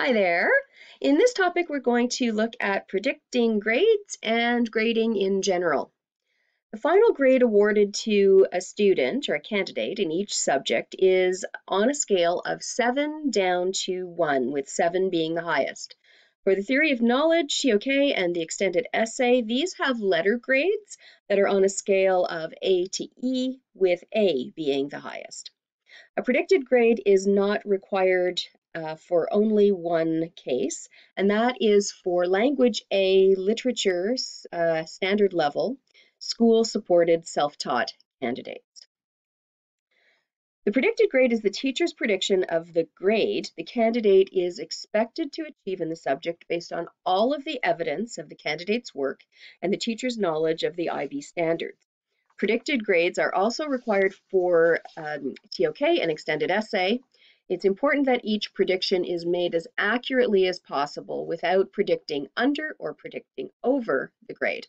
Hi there. In this topic, we're going to look at predicting grades and grading in general. The final grade awarded to a student or a candidate in each subject is on a scale of 7 down to 1, with 7 being the highest. For the theory of knowledge, TOK, and the extended essay, these have letter grades that are on a scale of A to E, with A being the highest. A predicted grade is not required for only one case, and that is for language A literature standard level, school-supported self-taught candidates. The predicted grade is the teacher's prediction of the grade the candidate is expected to achieve in the subject based on all of the evidence of the candidate's work and the teacher's knowledge of the IB standards. Predicted grades are also required for TOK and extended essay. It's important that each prediction is made as accurately as possible without predicting under or predicting over the grade.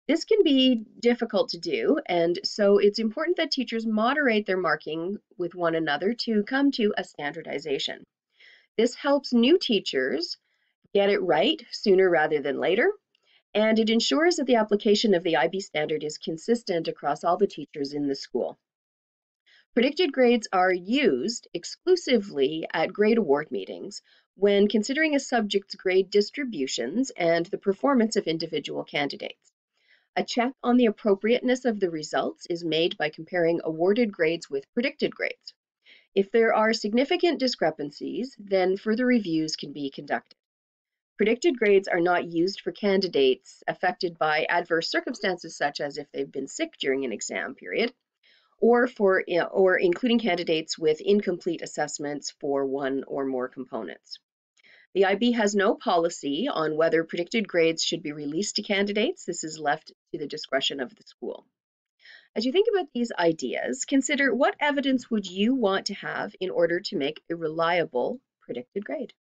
This can be difficult to do, and so it's important that teachers moderate their marking with one another to come to a standardization. This helps new teachers get it right sooner rather than later, and it ensures that the application of the IB standard is consistent across all the teachers in the school. Predicted grades are used exclusively at grade award meetings when considering a subject's grade distributions and the performance of individual candidates. A check on the appropriateness of the results is made by comparing awarded grades with predicted grades. If there are significant discrepancies, then further reviews can be conducted. Predicted grades are not used for candidates affected by adverse circumstances, such as if they've been sick during an exam period, or including candidates with incomplete assessments for one or more components. The IB has no policy on whether predicted grades should be released to candidates. This is left to the discretion of the school. As you think about these ideas, consider what evidence would you want to have in order to make a reliable predicted grade?